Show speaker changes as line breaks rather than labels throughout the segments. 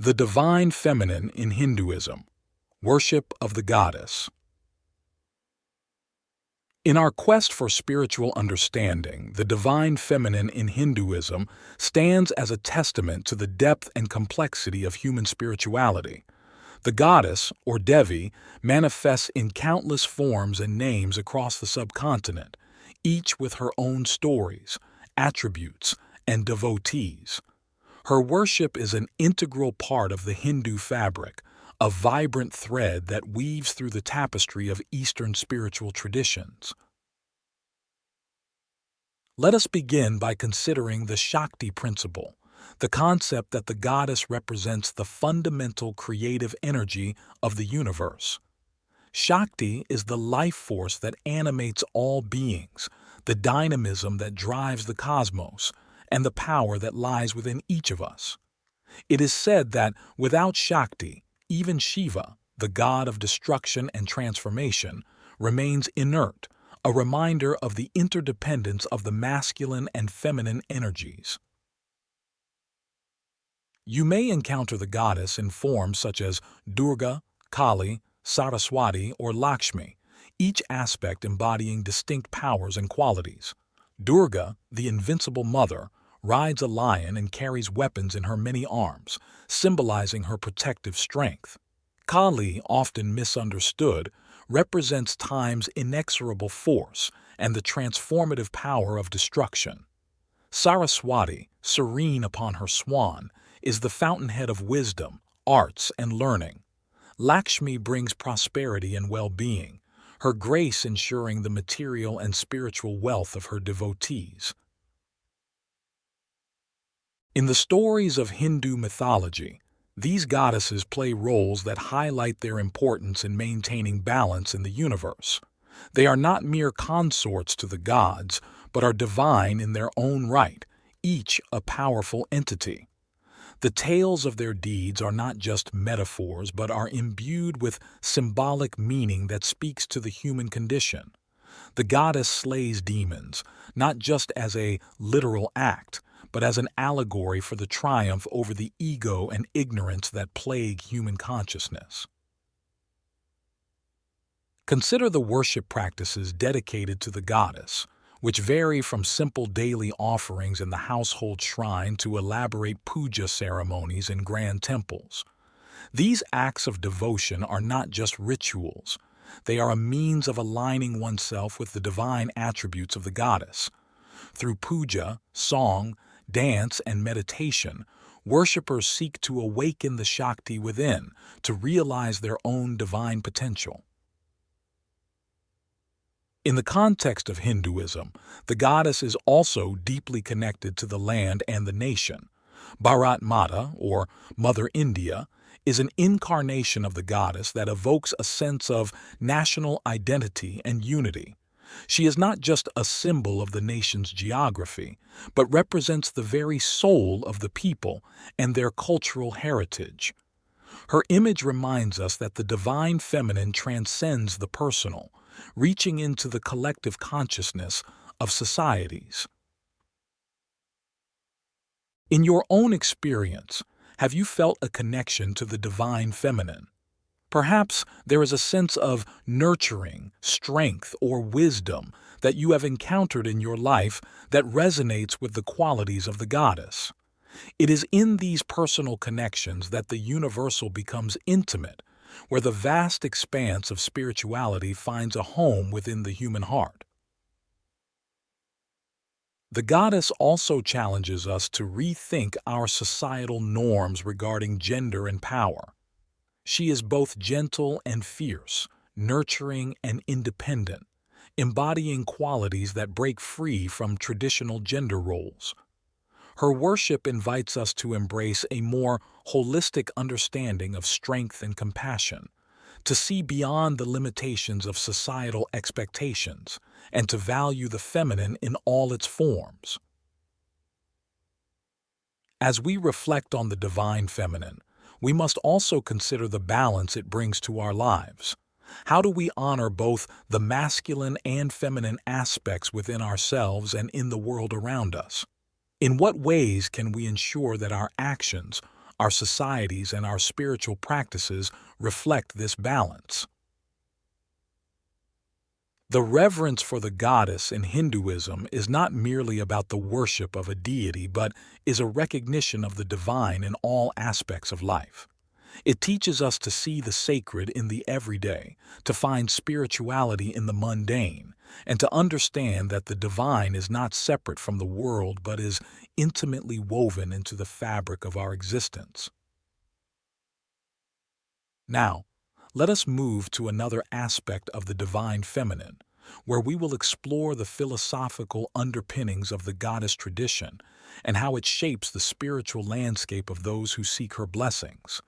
The divine feminine in Hinduism, worship of the goddess. In our quest for spiritual understanding, the divine feminine in Hinduism stands as a testament to the depth and complexity of human spirituality. The goddess, or Devi, manifests in countless forms and names across the subcontinent, each with her own stories, attributes, and devotees. Her worship is an integral part of the Hindu fabric, a vibrant thread that weaves through the tapestry of Eastern spiritual traditions. Let us begin by considering the Shakti principle, the concept that the goddess represents the fundamental creative energy of the universe. Shakti is the life force that animates all beings, the dynamism that drives the cosmos, and the power that lies within each of us. It is said that without Shakti, even Shiva, the god of destruction and transformation, remains inert, a reminder of the interdependence of the masculine and feminine energies. You may encounter the goddess in forms such as Durga, Kali, Saraswati, or Lakshmi, each aspect embodying distinct powers and qualities. Durga, the invincible mother, rides a lion and carries weapons in her many arms, symbolizing her protective strength. Kali, often misunderstood, represents time's inexorable force and the transformative power of destruction. Saraswati, serene upon her swan, is the fountainhead of wisdom, arts, and learning. Lakshmi brings prosperity and well-being, her grace ensuring the material and spiritual wealth of her devotees. In the stories of Hindu mythology, these goddesses play roles that highlight their importance in maintaining balance in the universe. They are not mere consorts to the gods, but are divine in their own right, each a powerful entity. The tales of their deeds are not just metaphors, but are imbued with symbolic meaning that speaks to the human condition. The goddess slays demons, not just as a literal act, but as an allegory for the triumph over the ego and ignorance that plague human consciousness. Consider the worship practices dedicated to the goddess, which vary from simple daily offerings in the household shrine to elaborate puja ceremonies in grand temples. These acts of devotion are not just rituals. They are a means of aligning oneself with the divine attributes of the goddess. Through puja, song, dance, and meditation, worshippers seek to awaken the Shakti within, to realize their own divine potential. In the context of Hinduism, the goddess is also deeply connected to the land and the nation. Bharat Mata, or Mother India, is an incarnation of the goddess that evokes a sense of national identity and unity. She is not just a symbol of the nation's geography, but represents the very soul of the people and their cultural heritage. Her image reminds us that the divine feminine transcends the personal, reaching into the collective consciousness of societies. In your own experience, have you felt a connection to the divine feminine? Perhaps there is a sense of nurturing, strength, or wisdom that you have encountered in your life that resonates with the qualities of the goddess. It is in these personal connections that the universal becomes intimate, where the vast expanse of spirituality finds a home within the human heart. The goddess also challenges us to rethink our societal norms regarding gender and power. She is both gentle and fierce, nurturing and independent, embodying qualities that break free from traditional gender roles. Her worship invites us to embrace a more holistic understanding of strength and compassion, to see beyond the limitations of societal expectations, and to value the feminine in all its forms. As we reflect on the divine feminine, we must also consider the balance it brings to our lives. How do we honor both the masculine and feminine aspects within ourselves and in the world around us? In what ways can we ensure that our actions, Our societies and our spiritual practices reflect this balance. The reverence for the goddess in Hinduism is not merely about the worship of a deity, but is a recognition of the divine in all aspects of life. It teaches us to see the sacred in the everyday, to find spirituality in the mundane, and to understand that the divine is not separate from the world but is intimately woven into the fabric of our existence. Now, let us move to another aspect of the divine feminine, where we will explore the philosophical underpinnings of the goddess tradition and how it shapes the spiritual landscape of those who seek her blessings.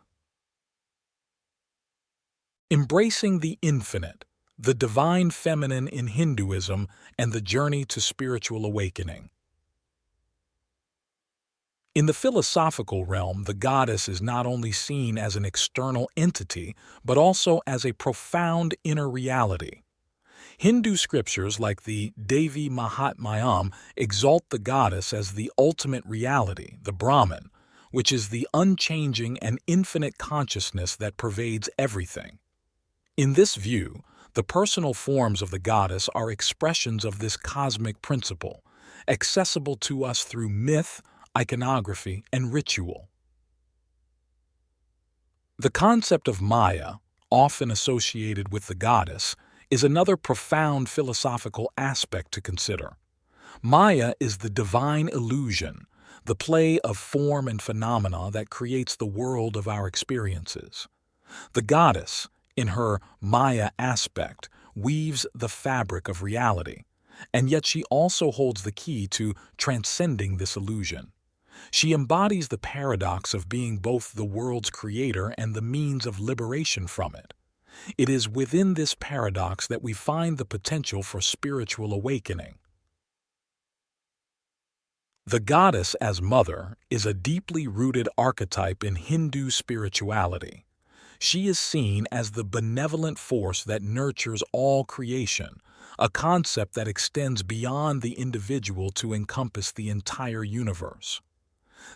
Embracing the infinite, the divine feminine in Hinduism, and the journey to spiritual awakening. In the philosophical realm, the goddess is not only seen as an external entity, but also as a profound inner reality. Hindu scriptures like the Devi Mahatmyam exalt the goddess as the ultimate reality, the Brahman, which is the unchanging and infinite consciousness that pervades everything. In this view, the personal forms of the goddess are expressions of this cosmic principle, accessible to us through myth, iconography, and ritual. The concept of Maya, often associated with the goddess, is another profound philosophical aspect to consider. Maya is the divine illusion, the play of form and phenomena that creates the world of our experiences. The goddess, in her Maya aspect, weaves the fabric of reality, and yet she also holds the key to transcending this illusion. She embodies the paradox of being both the world's creator and the means of liberation from it. It is within this paradox that we find the potential for spiritual awakening. The goddess as mother is a deeply rooted archetype in Hindu spirituality. She is seen as the benevolent force that nurtures all creation, a concept that extends beyond the individual to encompass the entire universe.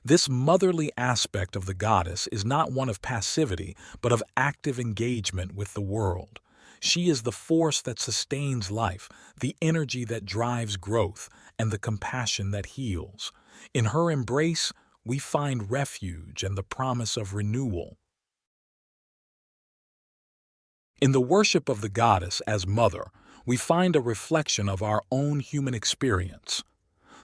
This motherly aspect of the goddess is not one of passivity, but of active engagement with the world. She is the force that sustains life, the energy that drives growth, and the compassion that heals. In her embrace, we find refuge and the promise of renewal. In the worship of the goddess as mother, we find a reflection of our own human experience.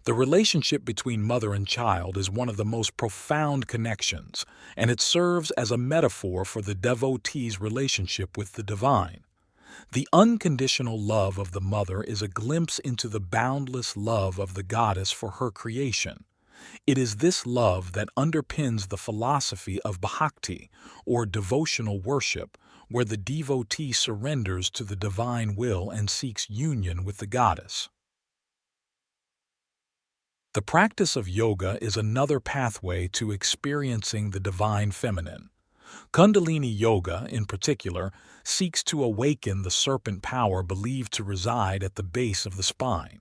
The relationship between mother and child is one of the most profound connections, and it serves as a metaphor for the devotee's relationship with the divine. The unconditional love of the mother is a glimpse into the boundless love of the goddess for her creation. It is this love that underpins the philosophy of bhakti, or devotional worship, where the devotee surrenders to the divine will and seeks union with the goddess. The practice of yoga is another pathway to experiencing the divine feminine. Kundalini yoga, in particular, seeks to awaken the serpent power believed to reside at the base of the spine.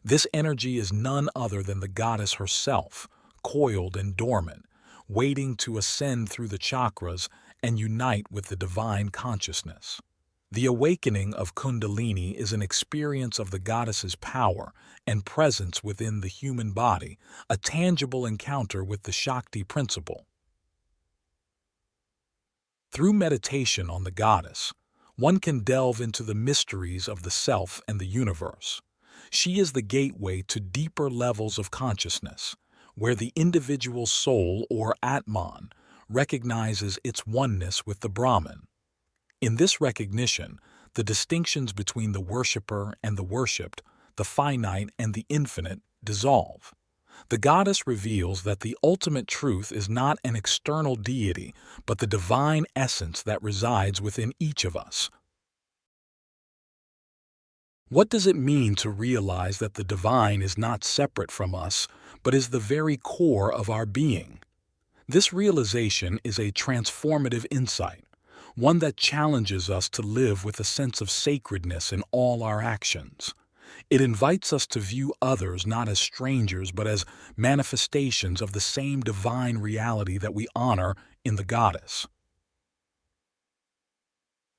This energy is none other than the goddess herself, coiled and dormant, waiting to ascend through the chakras and unite with the divine consciousness. The awakening of Kundalini is an experience of the goddess's power and presence within the human body, a tangible encounter with the Shakti principle. Through meditation on the goddess, one can delve into the mysteries of the self and the universe. She is the gateway to deeper levels of consciousness, where the individual soul, or Atman, recognizes its oneness with the Brahman. In this recognition, the distinctions between the worshipper and the worshipped, the finite and the infinite, dissolve. The goddess reveals that the ultimate truth is not an external deity, but the divine essence that resides within each of us. What does it mean to realize that the divine is not separate from us, but is the very core of our being? This realization is a transformative insight, one that challenges us to live with a sense of sacredness in all our actions. It invites us to view others not as strangers but as manifestations of the same divine reality that we honor in the goddess.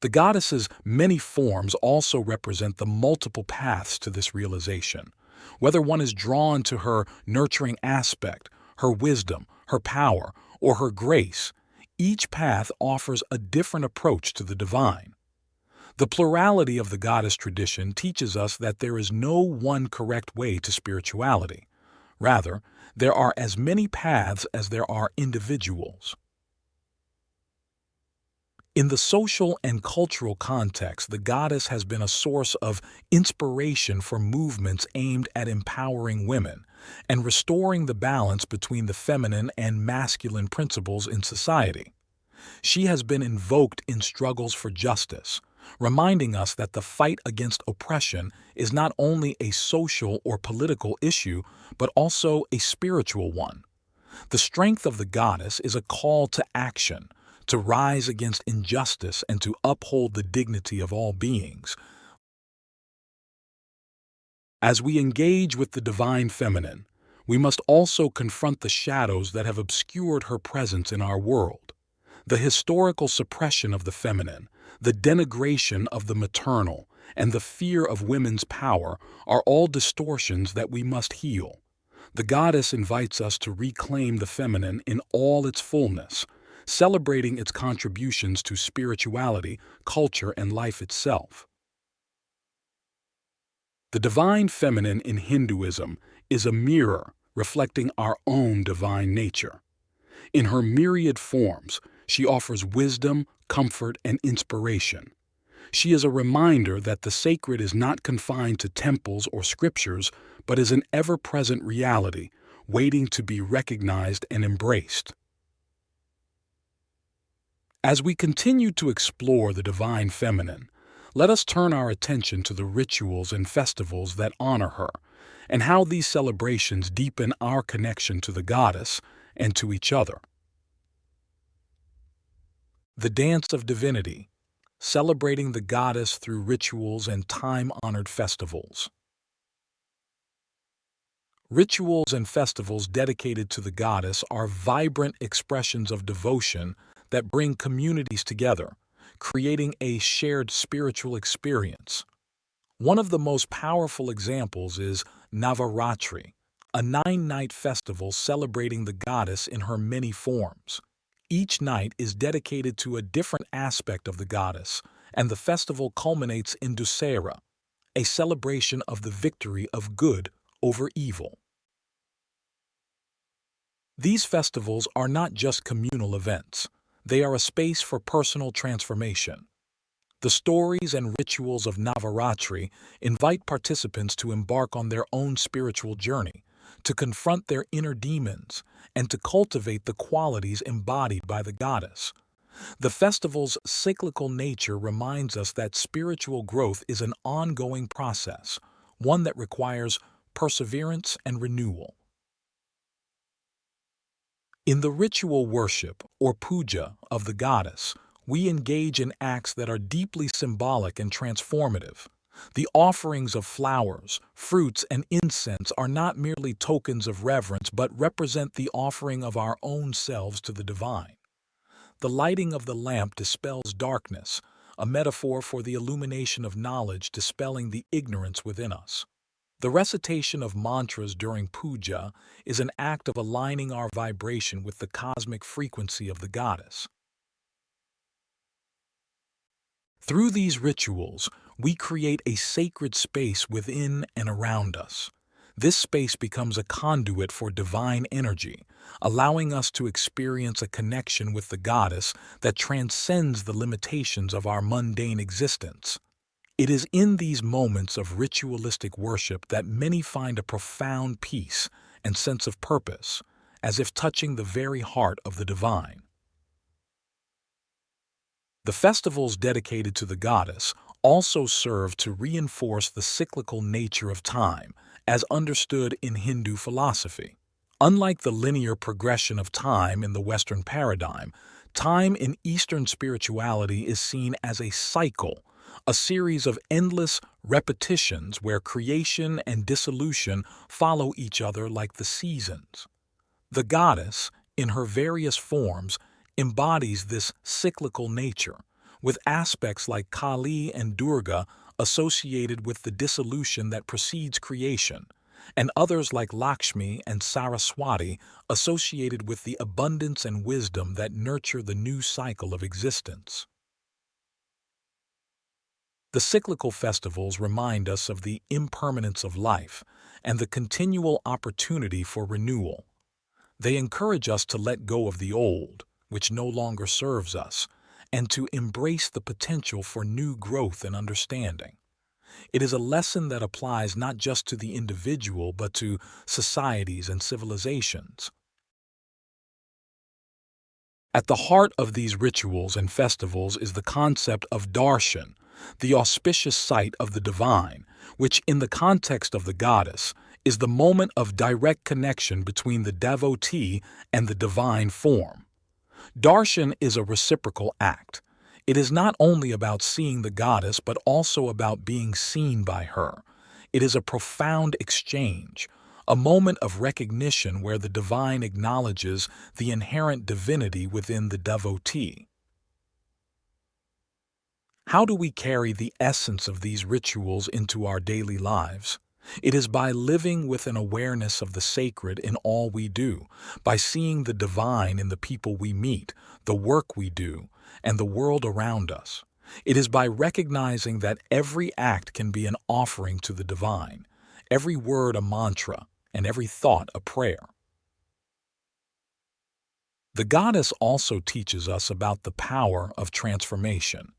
The goddess's many forms also represent the multiple paths to this realization. Whether one is drawn to her nurturing aspect, her wisdom, her power, or her grace, each path offers a different approach to the divine. The plurality of the goddess tradition teaches us that there is no one correct way to spirituality. Rather, there are as many paths as there are individuals. In the social and cultural context, the goddess has been a source of inspiration for movements aimed at empowering women and restoring the balance between the feminine and masculine principles in society. She has been invoked in struggles for justice, reminding us that the fight against oppression is not only a social or political issue, but also a spiritual one. The strength of the goddess is a call to action, to rise against injustice and to uphold the dignity of all beings. As we engage with the divine feminine, we must also confront the shadows that have obscured her presence in our world. The historical suppression of the feminine, the denigration of the maternal, and the fear of women's power are all distortions that we must heal. The goddess invites us to reclaim the feminine in all its fullness, celebrating its contributions to spirituality, culture, and life itself. The divine feminine in Hinduism is a mirror reflecting our own divine nature. In her myriad forms, she offers wisdom, comfort, and inspiration. She is a reminder that the sacred is not confined to temples or scriptures, but is an ever-present reality, waiting to be recognized and embraced. As we continue to explore the divine feminine, let us turn our attention to the rituals and festivals that honor her, and how these celebrations deepen our connection to the goddess and to each other. The Dance of Divinity, celebrating the goddess through rituals and time-honored festivals. Rituals and festivals dedicated to the goddess are vibrant expressions of devotion that bring communities together, creating a shared spiritual experience. One of the most powerful examples is Navaratri, a 9-night festival celebrating the goddess in her many forms. Each night is dedicated to a different aspect of the goddess, and the festival culminates in Dussehra, a celebration of the victory of good over evil. These festivals are not just communal events. They are a space for personal transformation. The stories and rituals of Navaratri invite participants to embark on their own spiritual journey, to confront their inner demons, and to cultivate the qualities embodied by the goddess. The festival's cyclical nature reminds us that spiritual growth is an ongoing process, one that requires perseverance and renewal. In the ritual worship, or puja, of the goddess, we engage in acts that are deeply symbolic and transformative. The offerings of flowers, fruits, and incense are not merely tokens of reverence but represent the offering of our own selves to the divine. The lighting of the lamp dispels darkness, a metaphor for the illumination of knowledge dispelling the ignorance within us. The recitation of mantras during puja is an act of aligning our vibration with the cosmic frequency of the goddess. Through these rituals, we create a sacred space within and around us. This space becomes a conduit for divine energy, allowing us to experience a connection with the goddess that transcends the limitations of our mundane existence. It is in these moments of ritualistic worship that many find a profound peace and sense of purpose, as if touching the very heart of the divine. The festivals dedicated to the goddess also serve to reinforce the cyclical nature of time, as understood in Hindu philosophy. Unlike the linear progression of time in the Western paradigm, time in Eastern spirituality is seen as a cycle, a series of endless, repetitions where creation and dissolution follow each other like the seasons. The goddess, in her various forms, embodies this cyclical nature, with aspects like Kali and Durga associated with the dissolution that precedes creation, and others like Lakshmi and Saraswati associated with the abundance and wisdom that nurture the new cycle of existence. The cyclical festivals remind us of the impermanence of life and the continual opportunity for renewal. They encourage us to let go of the old, which no longer serves us, and to embrace the potential for new growth and understanding. It is a lesson that applies not just to the individual but to societies and civilizations. At the heart of these rituals and festivals is the concept of darshan, the auspicious sight of the divine, which, in the context of the goddess, is the moment of direct connection between the devotee and the divine form. Darshan is a reciprocal act. It is not only about seeing the goddess but also about being seen by her. It is a profound exchange, a moment of recognition where the divine acknowledges the inherent divinity within the devotee. How do we carry the essence of these rituals into our daily lives? It is by living with an awareness of the sacred in all we do, by seeing the divine in the people we meet, the work we do, and the world around us. It is by recognizing that every act can be an offering to the divine, every word a mantra, and every thought a prayer. The goddess also teaches us about the power of transformation.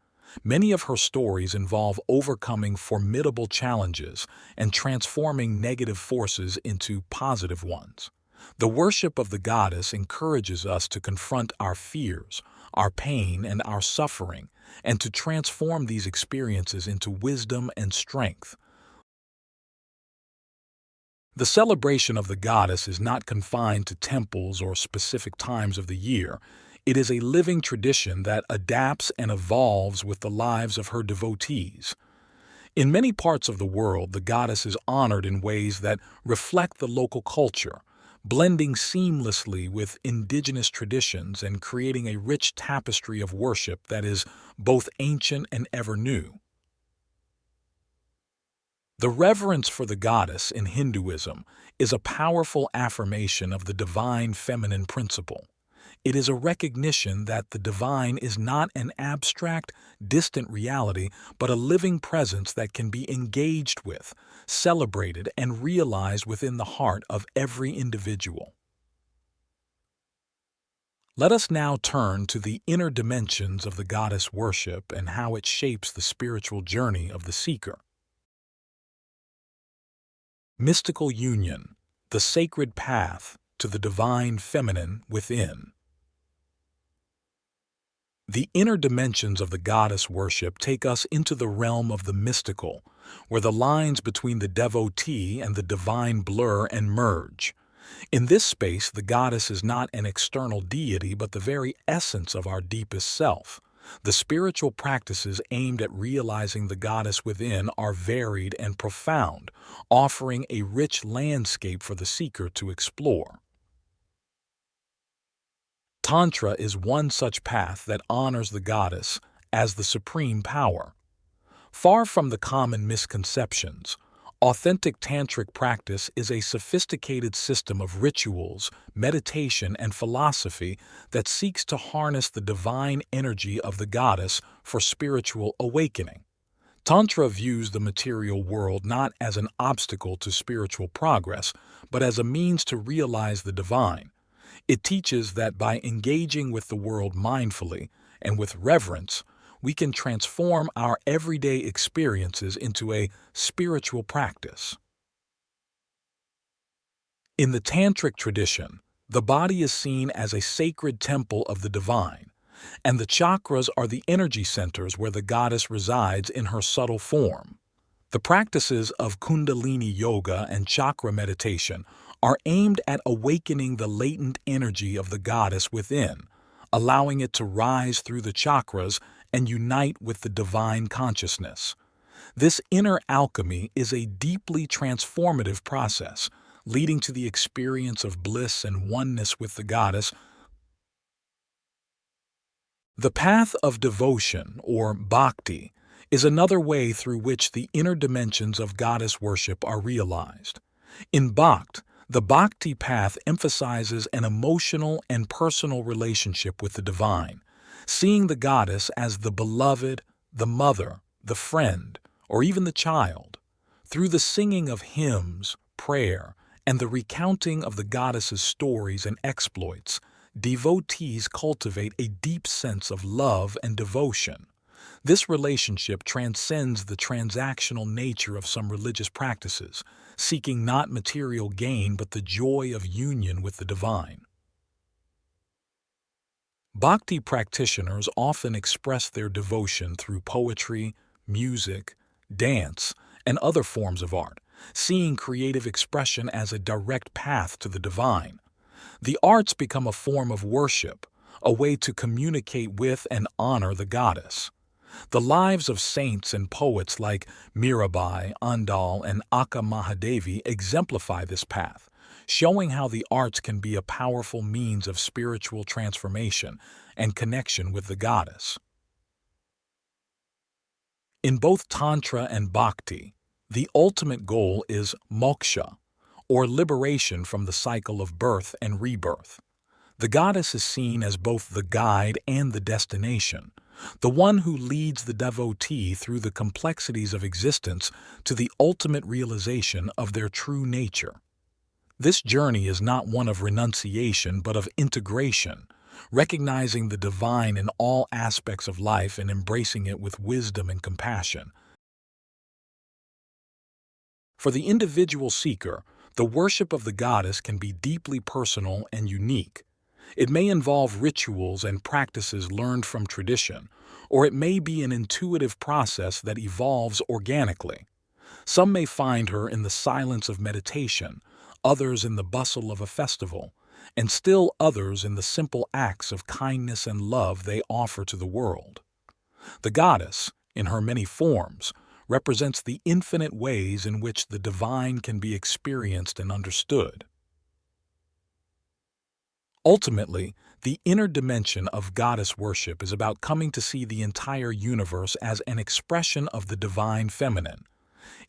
Many of her stories involve overcoming formidable challenges and transforming negative forces into positive ones. The worship of the goddess encourages us to confront our fears, our pain, and our suffering, and to transform these experiences into wisdom and strength. The celebration of the goddess is not confined to temples or specific times of the year. It is a living tradition that adapts and evolves with the lives of her devotees. In many parts of the world, the goddess is honored in ways that reflect the local culture, blending seamlessly with indigenous traditions and creating a rich tapestry of worship that is both ancient and ever new. The reverence for the goddess in Hinduism is a powerful affirmation of the divine feminine principle. It is a recognition that the divine is not an abstract, distant reality, but a living presence that can be engaged with, celebrated, and realized within the heart of every individual. Let us now turn to the inner dimensions of the goddess worship and how it shapes the spiritual journey of the seeker. Mystical union, the sacred path to the divine feminine within. The inner dimensions of the goddess worship take us into the realm of the mystical, where the lines between the devotee and the divine blur and merge. In this space, the goddess is not an external deity but the very essence of our deepest self. The spiritual practices aimed at realizing the goddess within are varied and profound, offering a rich landscape for the seeker to explore. Tantra is one such path that honors the goddess as the supreme power. Far from the common misconceptions, authentic tantric practice is a sophisticated system of rituals, meditation, and philosophy that seeks to harness the divine energy of the goddess for spiritual awakening. Tantra views the material world not as an obstacle to spiritual progress, but as a means to realize the divine. It teaches that by engaging with the world mindfully and with reverence, we can transform our everyday experiences into a spiritual practice. In the Tantric tradition, the body is seen as a sacred temple of the divine, and the chakras are the energy centers where the goddess resides in her subtle form. The practices of Kundalini yoga and chakra meditation are aimed at awakening the latent energy of the goddess within, allowing it to rise through the chakras and unite with the divine consciousness. This inner alchemy is a deeply transformative process, leading to the experience of bliss and oneness with the goddess. The path of devotion, or bhakti, is another way through which the inner dimensions of goddess worship are realized. In Bhakt, the bhakti path emphasizes an emotional and personal relationship with the divine, seeing the goddess as the beloved, the mother, the friend, or even the child. Through the singing of hymns, prayer, and the recounting of the goddess's stories and exploits, devotees cultivate a deep sense of love and devotion. This relationship transcends the transactional nature of some religious practices, seeking not material gain but the joy of union with the divine. Bhakti practitioners often express their devotion through poetry, music, dance, and other forms of art, seeing creative expression as a direct path to the divine. The arts become a form of worship, a way to communicate with and honor the goddess. The lives of saints and poets like Mirabai, Andal, and Akka Mahadevi exemplify this path, showing how the arts can be a powerful means of spiritual transformation and connection with the goddess. In both Tantra and Bhakti, the ultimate goal is moksha, or liberation from the cycle of birth and rebirth. The goddess is seen as both the guide and the destination, the one who leads the devotee through the complexities of existence to the ultimate realization of their true nature. This journey is not one of renunciation but of integration, recognizing the divine in all aspects of life and embracing it with wisdom and compassion. For the individual seeker, the worship of the goddess can be deeply personal and unique. It may involve rituals and practices learned from tradition, or it may be an intuitive process that evolves organically. Some may find her in the silence of meditation, others in the bustle of a festival, and still others in the simple acts of kindness and love they offer to the world. The goddess, in her many forms, represents the infinite ways in which the divine can be experienced and understood. Ultimately, the inner dimension of goddess worship is about coming to see the entire universe as an expression of the divine feminine.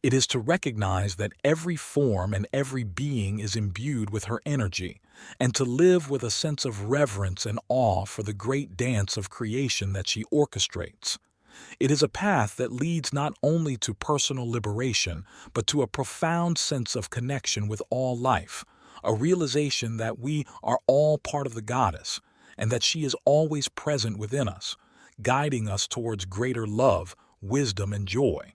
It is to recognize that every form and every being is imbued with her energy, and to live with a sense of reverence and awe for the great dance of creation that she orchestrates. It is a path that leads not only to personal liberation, but to a profound sense of connection with all life, a realization that we are all part of the goddess, and that she is always present within us, guiding us towards greater love, wisdom, and joy.